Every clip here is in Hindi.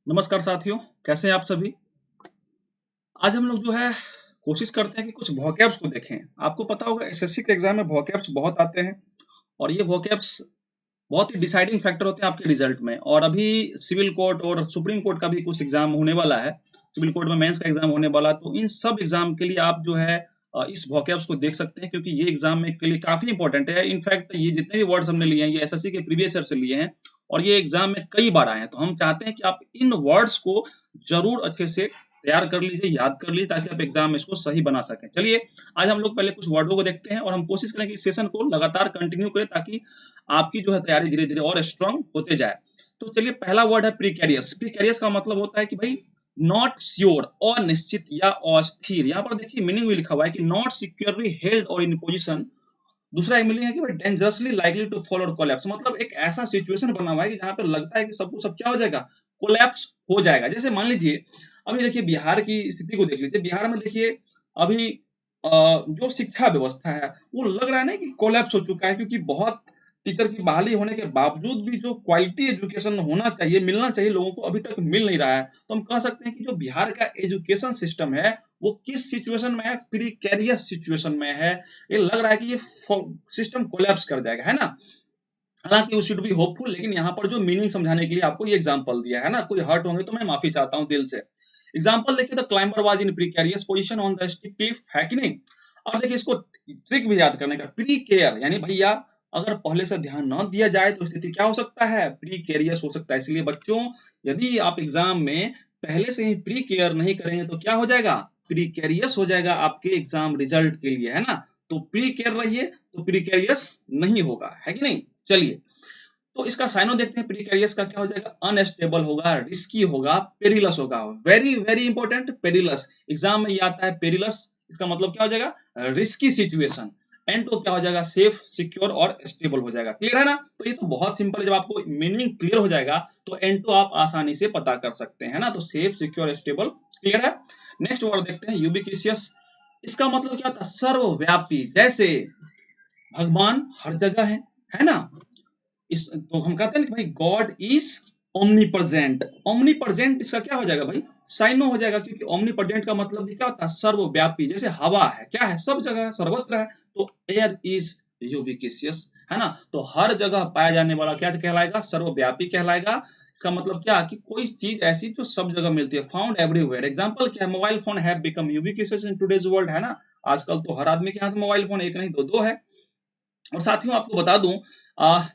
नमस्कार साथियों, कैसे हैं आप सभी? आज हम लोग जो है कोशिश करते हैं कि कुछ वोकैब्स को देखें। आपको पता होगा एसएससी के एग्जाम में वोकैब्स बहुत आते हैं और ये वोकैब्स बहुत ही डिसाइडिंग फैक्टर होते हैं आपके रिजल्ट में। और अभी सिविल कोर्ट और सुप्रीम कोर्ट का भी कुछ एग्जाम होने वाला है। सिविल कोर्ट में मेंस का एग्जाम होने वाला है, तो इन सब एग्जाम के लिए आप जो है इस वोकैब्स को देख सकते हैं, क्योंकि ये एग्जाम में के लिए काफी इंपॉर्टेंट है। इनफैक्ट ये जितने भी वर्ड्स हमने लिए हैं ये एसएससी के प्रीवियस ईयर से लिए हैं और ये एग्जाम में कई बार आए हैं। तो हम चाहते हैं कि आप इन वर्ड्स को जरूर अच्छे से तैयार कर लीजिए, याद कर लीजिए, ताकि आप एग्जाम में इसको सही बना सकें। चलिए आज हम लोग पहले कुछ वर्डों को देखते हैं और हम कोशिश करें कि इस सेशन को लगातार कंटिन्यू करें, ताकि आपकी जो है तैयारी धीरे धीरे और स्ट्रांग होते जाए। तो चलिए पहला वर्ड है प्रीकैरियस। प्रीकैरियस का मतलब होता है कि भाई नॉट श्योर, अनिश्चित या अस्थिर। यहाँ पर देखिए मीनिंग भी लिखा हुआ है कि नॉट सिक्योरली हेल्ड और इन पोजीशन। दूसरा मीनिंग है कि भाई डेंजरसली लाइकली टू फॉल और कोलैप्स। मतलब एक ऐसा सिचुएशन बना हुआ है कि जहाँ पे लगता है कि सब कुछ सब क्या हो जाएगा, कोलैप्स हो जाएगा। जैसे मान लीजिए अभी देखिए बिहार की स्थिति को देख लीजिए। बिहार में देखिए अभी जो शिक्षा व्यवस्था है वो लग रहा है ना कि कोलैप्स हो चुका है, क्योंकि बहुत टीचर की बहाली होने के बावजूद भी जो क्वालिटी एजुकेशन होना चाहिए, मिलना चाहिए लोगों को, अभी तक मिल नहीं रहा है। तो हम कह सकते हैं कि जो बिहार का एजुकेशन सिस्टम है वो किस सिचुएशन में है, प्रीकैरियस सिचुएशन में है। ये लग रहा है कि ये सिस्टम कोलैप्स कर जाएगा, है ना। हालांकि शुड बी होपफुल, लेकिन यहाँ पर जो मीनिंग समझाने के लिए आपको ये एग्जांपल दिया है ना, कोई हर्ट होंगे तो मैं माफी चाहता हूँ दिल से। एग्जांपल देखिए, the climber was in precarious position on the steep cliff, है कि नहीं। अब देखिए इसको ट्रिक भी याद करने का, प्री केयर यानी भैया अगर पहले से ध्यान न दिया जाए तो स्थिति क्या हो सकता है, प्री केरियस हो सकता है। इसलिए बच्चों यदि आप एग्जाम में पहले से ही प्री केयर नहीं करेंगे तो क्या हो जाएगा, प्री केरियस हो जाएगा आपके एग्जाम रिजल्ट के लिए, है ना। तो प्री केयर रहिए तो प्री केरियस नहीं होगा, है कि नहीं। चलिए तो इसका साइनो देखते हैं। प्रीकैरियस का क्या हो जाएगा, अनस्टेबल होगा, रिस्की होगा, पेरिलस होगा। Very very important, perilous. Exam में ये आता है पेरिलस, इसका मतलब क्या हो जाएगा, रिस्की सिचुएशन। एंटो क्या हो जाएगा, सेफ, सिक्योर और स्टेबल हो जाएगा। क्लियर है ना। तो ये तो बहुत सिंपल है, जब आपको मीनिंग क्लियर हो जाएगा तो एंटो आप आसानी से पता कर सकते हैं ना। तो सेफ, सिक्योर, स्टेबल क्लियर है। नेक्स्ट वर्ड देखते हैं, यूबिक्विशियस। इसका मतलब क्या होता है, सर्वव्यापी। जैसे भगवान हर जगह है ना। इस तो हम कहते हैं कि भाई गॉड इज ओमनीप्रेजेंट। ओमनीप्रेजेंट इसका क्या हो जाएगा भाई, साइनो हो जाएगा, क्योंकि ओमनीप्रेजेंट का मतलब भी क्या होता है, सर्वव्यापी। जैसे हवा है, क्या है, सब जगह है, सर्वत्र है। तो एयर इज यूबिक्विशियस, है ना। तो हर जगह पाया जाने वाला क्या कहलाएगा, सर्वव्यापी कहलाएगा। इसका मतलब क्या कि कोई चीज ऐसी जो सब जगह मिलती है, फाउंड एवरीवेयर। एग्जांपल क्या है, mobile phone have become ubiquitous in today's world, है ना। आजकल तो हर आदमी के हाथ मोबाइल फोन एक नहीं दो दो है। और साथियों आपको बता दूं,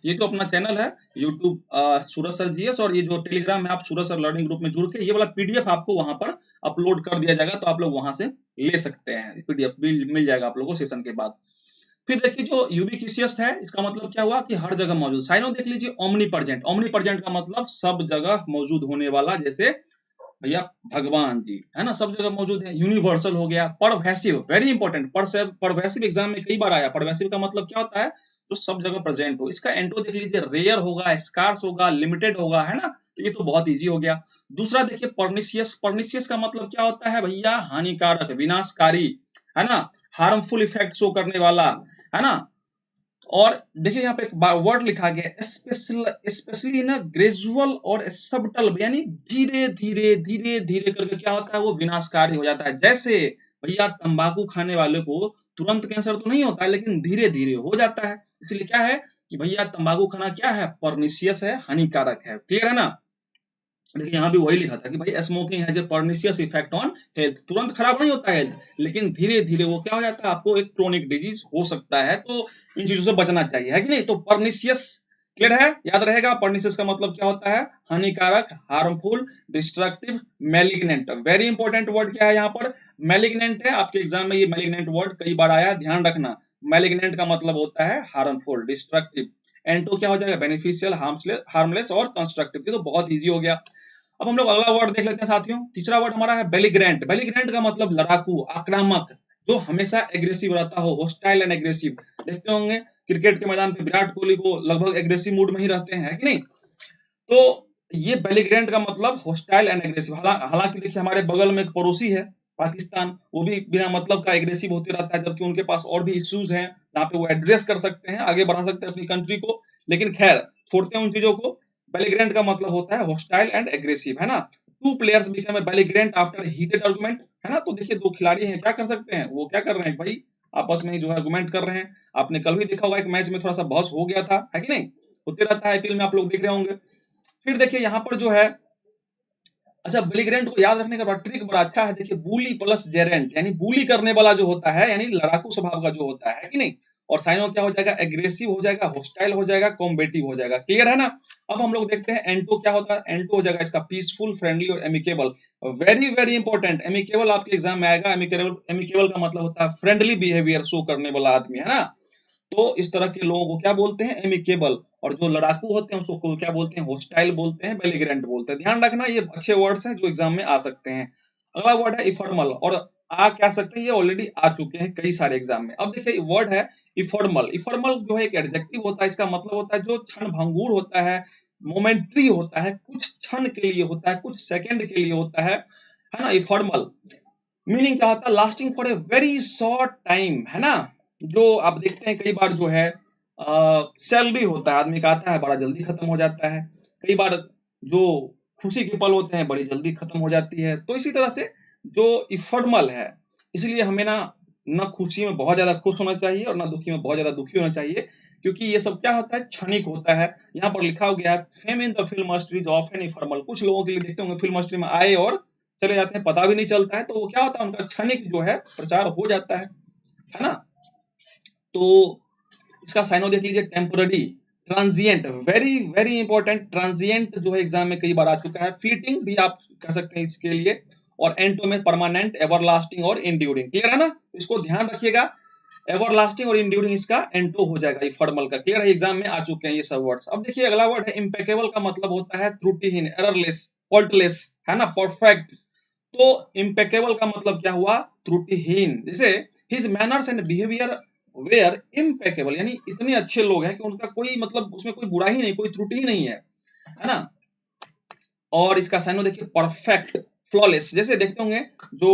ये जो अपना चैनल है यूट्यूब सूरज सर जीएस, और ये जो टेलीग्राम है आप सूरज सर लर्निंग ग्रुप में जुड़ के ये वाला पीडीएफ आपको वहां पर अपलोड कर दिया जाएगा, तो आप लोग वहां से ले सकते हैं। पीडीएफ मिल जाएगा आप लोगों को सेशन के बाद। फिर देखिए जो यूबिक्विशियस है इसका मतलब क्या हुआ कि हर जगह मौजूद। साइनो देख लीजिए, ओमनीप्रेजेंट। ओमनीप्रेजेंट का मतलब सब जगह मौजूद होने वाला। जैसे भैया भगवान जी, है ना, सब जगह मौजूद है। यूनिवर्सल हो गया। परवैसिव, वेरी इंपॉर्टेंट। परवैसिव एग्जाम में कई बार आया। परवैसिव का मतलब क्या होता है, जो सब जगह प्रेजेंट हो। इसका एंटो देख लीजिए, रेयर होगा, स्कार्स होगा, लिमिटेड होगा, है ना। तो ये तो बहुत इजी हो गया। दूसरा देखिए पर्निशियस। पर्निशियस का मतलब क्या होता है भैया, हानिकारक, विनाशकारी, है ना, हार्मफुल इफेक्ट शो करने वाला, है ना। और देखिए यहाँ पे एक वर्ड लिखा गया, स्पेशली इन ग्रेजुअल और सबटल, यानी धीरे धीरे धीरे धीरे करके क्या होता है, वो विनाशकारी हो जाता है। जैसे भैया तंबाकू खाने वाले को तुरंत कैंसर तो नहीं होता है, लेकिन धीरे धीरे हो जाता है। इसलिए क्या है कि भैया तंबाकू खाना क्या है, पर्निशियस है, हानिकारक है। क्लियर है ना। देखिए यहाँ भी वही लिखा था कि भाई smoking has a pernicious effect on health. तुरंत खराब नहीं होता है हेल्थ, लेकिन धीरे धीरे वो क्या हो जाता है, आपको एक क्रोनिक डिजीज हो सकता है। तो इन चीजों से बचना चाहिए, है कि नहीं। तो पर्निशियस क्लियर है, याद रहेगा। पर्निशियस का मतलब क्या होता है, हानिकारक, harmful, destructive, malignant. Very important word क्या है यहाँ पर, मैलिग्नेंट है। आपके एग्जाम में ये मैलिग्नेंट वर्ड कई बार आया, ध्यान रखना। मैलिग्नेंट का मतलब होता है हार्मफुल, डिस्ट्रक्टिव। एंटो क्या हो जाएगा, बेनिफिशियल, हार्मलेस और कंस्ट्रक्टिव। ये तो बहुत ईजी हो गया। अब हम लोग अगला वर्ड देख लेते हैं साथियों। तीसरा वर्ड हमारा है बेलिग्रेंट। बेलिग्रेंट का मतलब लड़ाकू, आक्रामक, जो हमेशा एग्रेसिव रहता हो, होस्टाइल एंड एग्रेसिव। देखते होंगे क्रिकेट के मैदान पे विराट कोहली को लगभग एग्रेसिव मूड में ही रहते हैं, है कि नहीं। तो ये बेलिग्रेंट का मतलब होस्टाइल एंड एग्रेसिव। हालांकि देखिए हमारे बगल में एक पड़ोसी है पाकिस्तान, वो भी बिना मतलब का एग्रेसिव होते रहता है, जबकि उनके पास और भी इश्यूज हैं जहाँ पे वो एड्रेस कर सकते हैं, आगे बढ़ा सकते हैं अपनी कंट्री को। लेकिन खैर छोड़ते हैं उन चीजों को। बेलिग्रेंट का मतलब होता है हॉस्टाइल एंड एग्रेसिव, है ना। Two players become a belligerent after heated argument, है ना। तो देखिए दो खिलाड़ी हैं, क्या कर सकते हैं, वो क्या कर रहे हैं भाई, आपस में ही जो है आर्गुमेंट कर रहे हैं। आपने कल भी देखा होगा एक मैच में थोड़ा सा बहस हो गया था, है कि नहीं, होते रहता है आईपीएल में, आप लोग देख रहे होंगे। फिर देखिए यहाँ पर जो है, अच्छा बेलिग्रेंट को याद रखने का बड़ा ट्रिक बड़ा अच्छा है, देखिए बुली प्लस जेरेंट, यानी बुली करने वाला जो होता है, यानी लड़ाकू स्वभाव का जो होता है कि नहीं। और साइनो क्या हो जाएगा, एग्रेसिव हो जाएगा, हॉस्टाइल हो जाएगा, कॉम्बेटिव हो जाएगा, क्लियर है ना। अब हम लोग देखते हैं एंटो क्या होता है, एंटो हो जाएगा इसका पीसफुल, फ्रेंडली और amicable. Very very important, amicable आपके एग्जाम में आएगा। एमिकेबल, एमिकेबल का मतलब होता है फ्रेंडली बिहेवियर शो करने वाला आदमी, है ना। तो इस तरह के लोगों को क्या बोलते हैं, एमिकेबल। और जो लड़ाकू होते हैं उसको क्या बोलते हैं, हॉस्टाइल बोलते हैं, बेलिग्रेंट बोलते हैं। ध्यान रखना ये अच्छे वर्ड्स हैं जो एग्जाम में आ सकते हैं। अगला वर्ड है इफॉर्मल, और आ क्या सकते हैं, ये ऑलरेडी आ चुके हैं कई सारे एग्जाम में। अब देखिए वर्ड है इफॉर्मल। इफॉर्मल जो है एक एडजेक्टिव होता है, इसका मतलब होता है जो क्षण भंगुर होता है, मोमेंट्री होता है, कुछ क्षण के लिए होता है, कुछ सेकंड के लिए होता है ना। इफॉर्मल मीनिंग क्या होता है, lasting for a very short time, है ना। जो आप देखते हैं कई बार जो है सैलरी होता है आदमी का, आता है बड़ा जल्दी खत्म हो जाता है। कई बार जो खुशी के पल होते हैं बड़ी जल्दी खत्म हो जाती है। तो इसी तरह से जो इफर्मल है, इसलिए हमें ना न खुशी में बहुत ज्यादा खुश होना चाहिए और ना दुखी में बहुत ज्यादा दुखी होना चाहिए, क्योंकि ये सब क्या होता है, क्षणिक होता है। यहाँ पर लिखा हो गया है fame in the film industry is often ephemeral. कुछ लोगों के लिए देखते होंगे फिल्म इंडस्ट्री में आए और चले जाते हैं, पता भी नहीं चलता है, तो वो क्या होता है, उनका क्षणिक जो है प्रचार हो जाता है ना। तो इसका साइनो देख लीजिए, temporary, transient, very very important. Transient जो है एग्जाम में कई बार आ चुका है। फ्लीटिंग भी आप कह सकते हैं इसके लिए। और एंटो में परमानेंट, एवरलास्टिंग और इंड्यूरिंग, क्लियर है ना। इसको ध्यान रखिएगा, एवरलास्टिंग और इंड्यूरिंग इसका एंटो हो जाएगा, ये फॉर्मल का, क्लियर है, एग्जाम में आ चुके हैं ये सब वर्ड्स। अब देखिए अगला वर्ड है इम्पेकेबल, का मतलब होता है त्रुटिहीन, एररलेस, फॉल्टलेस, है ना, परफेक्ट। तो इम्पेकेबल का मतलब क्या हुआ, त्रुटिहीन। जैसे his manners and behaviour were impeccable, यानी इतने अच्छे लोग हैं कि उनका कोई मतलब उसमें कोई बुराई ही नहीं, कोई त्रुटि ही नहीं है ना। और इसका साइनो देखिए परफेक्ट, फ्लॉलेस। जैसे देखते होंगे जो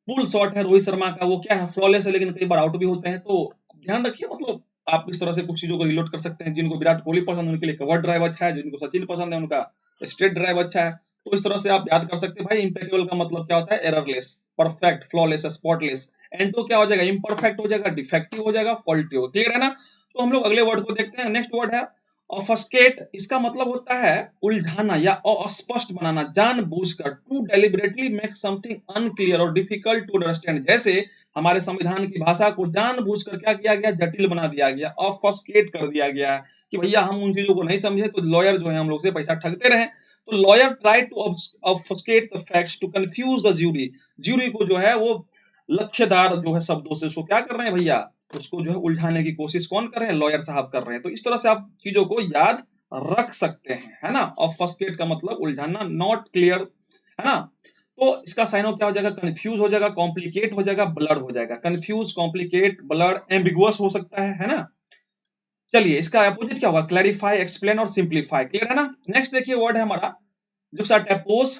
पुल शॉट है रोहित शर्मा का, वो क्या है, फ्लॉलेस है, लेकिन कई बार आउट भी होते हैं। तो ध्यान रखिए, मतलब आप इस तरह से कुछ चीजों को रिलेट कर सकते हैं। जिनको विराट कोहली पसंद है उनके लिए कवर ड्राइव अच्छा है, जिनको सचिन पसंद है उनका स्ट्रेट ड्राइव अच्छा है। तो इस तरह से आप याद कर सकते हैं भाई, इम्पेकेबल का मतलब क्या होता है, एररलेस, परफेक्ट, फ्लॉलेस, स्पॉटलेस। एंटो क्या हो जाएगा, इम्परफेक्ट हो जाएगा, डिफेक्टिव हो जाएगा, फॉल्टी हो, क्लियर है ना। तो हम लोग अगले वर्ड को देखते हैं। नेक्स्ट वर्ड है ऑफस्केट। इसका मतलब होता है उलझाना या अस्पष्ट बनाना, जानबूझकर, to deliberately make something unclear और डिफिकल्ट टू अंडरस्टैंड। जैसे हमारे संविधान की भाषा को जानबूझकर क्या किया गया, जटिल बना दिया गया, ऑफस्केट कर दिया गया है कि भैया हम उन चीजों को नहीं समझे तो लॉयर जो है हम लोग से पैसा ठगते रहे। तो lawyer try to obfuscate the facts to confuse the jury. Jury को जो है वो लक्ष्यदार जो है शब्दों से उसको क्या कर रहे हैं भैया, उसको जो है उलझाने की कोशिश कौन कर रहे हैं, लॉयर साहब कर रहे हैं। तो इस तरह से आप चीजों को याद रख सकते हैं, है ना। ऑफस्केट का मतलब उलझाना, नॉट क्लियर, है ना। तो इसका साइनो क्या हो जाएगा, कंफ्यूज हो जाएगा, कॉम्प्लिकेट हो जाएगा, ब्लर हो जाएगा। कंफ्यूज, कॉम्प्लिकेट, ब्लर, एम्बिगुअस हो सकता है ना। चलिए इसका अपोजिट क्या होगा, क्लैरिफाई, एक्सप्लेन और सिंप्लीफाई, क्लियर है ना। नेक्स्ट देखिए वर्ड है हमारा जुक्साटेपोस,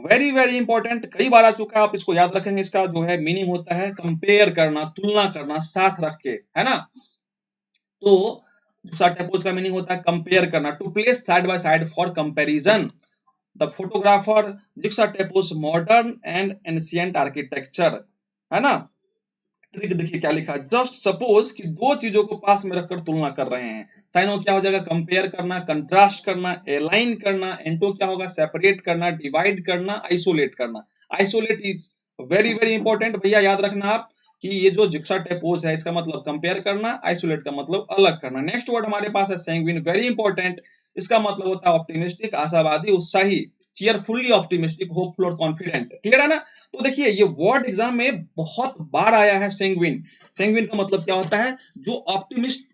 वेरी वेरी इंपॉर्टेंट, कई बार आ चुका है, आप इसको याद रखेंगे। इसका जो है मीनिंग होता है कंपेयर करना, तुलना करना, साथ रख के, है ना। तो जुक्साटेपोस का मीनिंग होता है कंपेयर करना, to place side by side for comparison. The photographer juxtaposes modern and ancient architecture, है ना। ट्रिक देखिए क्या लिखा है, जस्ट सपोज कि दो चीजों को पास में रखकर तुलना कर रहे हैं। साइनो क्या हो जाएगा, कंपेयर करना, कंट्रास्ट करना, एलाइन करना। एंटो क्या होगा, सेपरेट करना, डिवाइड करना, आइसोलेट करना। Isolate is very very important भैया, याद रखना आप कि ये जो जुक्साटेपोज है इसका मतलब कंपेयर करना, आइसोलेट का मतलब अलग करना। नेक्स्ट वर्ड हमारे पास है सैंग्विन, वेरी इंपॉर्टेंट। इसका मतलब होता है ऑप्टिमिस्टिक, आशावादी, उत्साही, चीयरफुली ऑप्टिमिस्टिक, होपफुल और कॉन्फिडेंट, क्लियर है ना। तो देखिए ये वर्ड एग्जाम में बहुत बार आया है, सेंग्विन। सेंग्विन का मतलब क्या होता है, जो ऑप्टिमिस्ट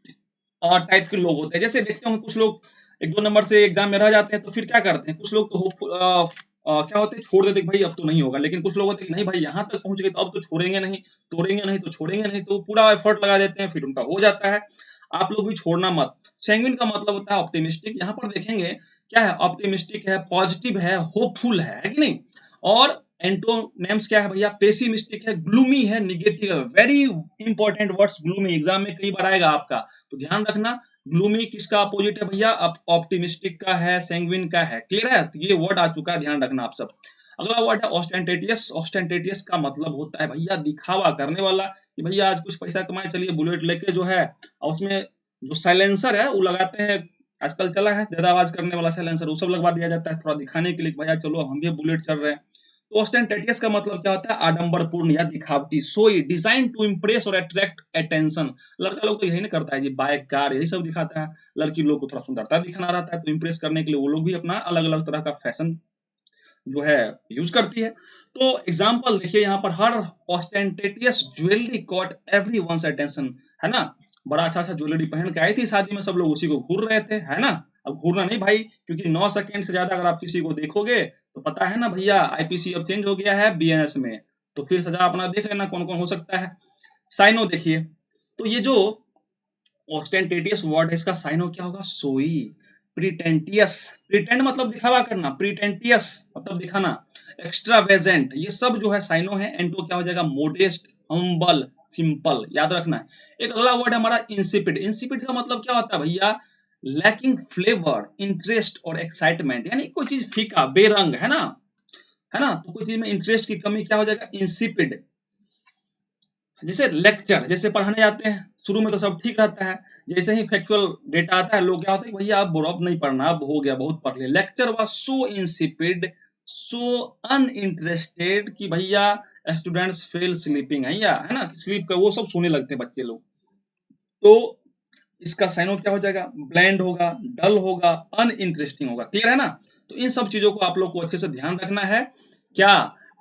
टाइप के लोग होते हैं। जैसे देखते होंगे कुछ लोग एक दो नंबर से एग्जाम में रह जाते हैं तो फिर क्या करते हैं, कुछ लोग तो होप क्या होते हैं, छोड़ देते हैं भाई अब तो नहीं होगा। लेकिन कुछ लोग होते हैं नहीं भाई यहाँ तक पहुंच गए तो अब तो छोड़ेंगे नहीं, तोड़ेंगे नहीं तो छोड़ेंगे नहीं, तो पूरा एफर्ट लगा देते हैं, फिर उनका हो जाता है। आप लोग भी छोड़ना मत। सेंग्विन का मतलब होता है ऑप्टिमिस्टिक। यहाँ पर देखेंगे क्या है, ऑप्टिमिस्टिक है, पॉजिटिव है, होपफुल है कि नहीं। और एंटोनेम्स क्या है भैया, पेसिमिस्टिक है, ग्लूमी है, निगेटिव है। Very important words, gloomy exam में कई बार आएगा आपका, तो ध्यान रखना। ग्लूमी किसका अपोजिट है भैया? ऑप्टिमिस्टिक का है, सैंग्विन का है। क्लियर है? तो ये वर्ड आ चुका है, ध्यान रखना आप सब। अगला वर्ड है ऑस्टेंटेटियस। ऑस्टेंटेटियस का मतलब होता है भैया दिखावा करने वाला, कि भैया आज कुछ पैसा कमाए, चलिए बुलेट लेके जो है, और उसमें जो साइलेंसर है वो लगाते हैं, आजकल चला है ज्यादा आवाज करने वाला साइलेंसर, वो सब लगवा दिया जाता है थोड़ा दिखाने के लिए, भैया चलो हम भी बुलेट चल रहे हैं। तो ऑस्टेंटेटियस का मतलब क्या होता है? आडंबरपूर्ण या दिखावटी। सोई डिजाइन टू इम्प्रेस और अट्रैक्ट अटेंशन। लड़का लोग तो यही नहीं करता है जी, बाइक कार यही सब दिखाता है। लड़की लोग को थोड़ा सुंदरता दिखाना रहता है, तो इम्प्रेस करने के लिए वो लोग भी अपना अलग अलग तरह का फैशन जो है यूज करती है। तो एग्जाम्पल देखिए यहाँ पर, her ostentatious jewellery caught everyone's attention, है ना? बड़ा अच्छा अच्छा ज्वेलरी पहन के आई थी शादी में, सब लोग उसी को घूर रहे थे, है ना? अब घूरना नहीं भाई, क्योंकि 9 सेकंड से ज्यादा अगर आप किसी को देखोगे तो पता है ना भैया, आईपीसी अब चेंज हो गया है बीएनएस में, तो फिर सजा अपना देख लेना कौन कौन हो सकता है। साइनो देखिए, तो ये जो ऑस्टेंटेटियस वर्ड है, इसका साइनो क्या होगा? सोई। प्रिटेंटियस, प्रिटेंड मतलब दिखावा करना, प्रिटेंटियस मतलब दिखाना, एक्स्ट्रावेजेंट, ये सब जो है साइनो है। एंटो क्या हो जाएगा? मोडेस्ट, हम्बल, सिंपल, याद रखना है। एक अगला वर्ड है हमारा इंसिपिड। इंसिपिड का मतलब क्या होता है भैया? लैकिंग फ्लेवर, इंटरेस्ट और एक्साइटमेंट, यानी कोई चीज फीका, बेरंग, है ना? है ना? तो कोई चीज में इंटरेस्ट की कमी क्या हो जाएगा? इंसिपिड। जैसे लेक्चर, जैसे पढ़ाने जाते हैं, शुरू में तो सब ठीक रहता है, जैसे ही फैक्चुअल डेटा आता है, लोग क्या होता है, भैया अब नहीं पढ़ना, अब हो गया, बहुत पढ़ लिया। Lecture was so insipid, so uninterested, कि भैया स्टूडेंट्स फेल स्लीपिंग, है ना? स्लीप का वो सब सोने लगते हैं बच्चे लोग। तो इसका साइनो क्या हो जाएगा? ब्लैंड होगा, डल होगा, अनइंटरेस्टिंग होगा। क्लियर है ना? तो इन सब चीजों को आप लोग को अच्छे से ध्यान रखना है। क्या?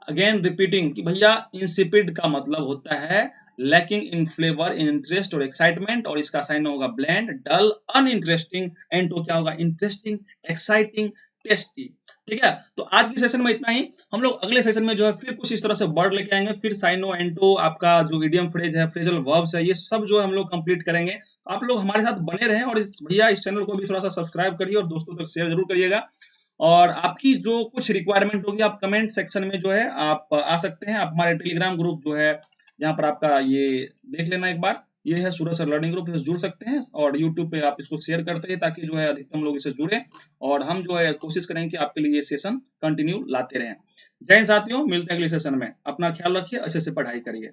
अगेन रिपीटिंग, कि भैया इंसिपिड का मतलब होता है lacking in flavour, in interest और एक्साइटमेंट, और इसका साइन होगा ब्लैंड, डल, अनइंटरेस्टिंग। एंड तो क्या होगा? Interesting, exciting, tasty. ठीक है, तो आज की सेशन में इतना ही। हम लोग अगले सेशन में जो है फिर कुछ इस तरह से वर्ड लेके आएंगे, फिर साइनो, एंटो, आपका जो इडियम फ्रेज है, फ्रेजल वर्ब्स है, ये सब जो है हम लोग कंप्लीट करेंगे। आप लोग हमारे साथ बने रहें, और भैया इस चैनल को भी थोड़ा सा सब्सक्राइब करिए और दोस्तों तक शेयर जरूर करिएगा। और आपकी जो कुछ रिक्वायरमेंट होगी, आप कमेंट सेक्शन में जो है आप आ सकते हैं। आप हमारे टेलीग्राम ग्रुप जो है, यहाँ पर आपका ये देख लेना एक बार, ये है सूरज सर लर्निंग ग्रुप, इससे जुड़ सकते हैं। और यूट्यूब पे आप इसको शेयर करते हैं, ताकि जो है अधिकतम लोग इससे जुड़े, और हम जो है कोशिश करेंगे कि आपके लिए ये सेशन कंटिन्यू लाते रहें। जय हिंद साथियों, मिलते हैं अगले सेशन में। अपना ख्याल रखिए, अच्छे से पढ़ाई करिए।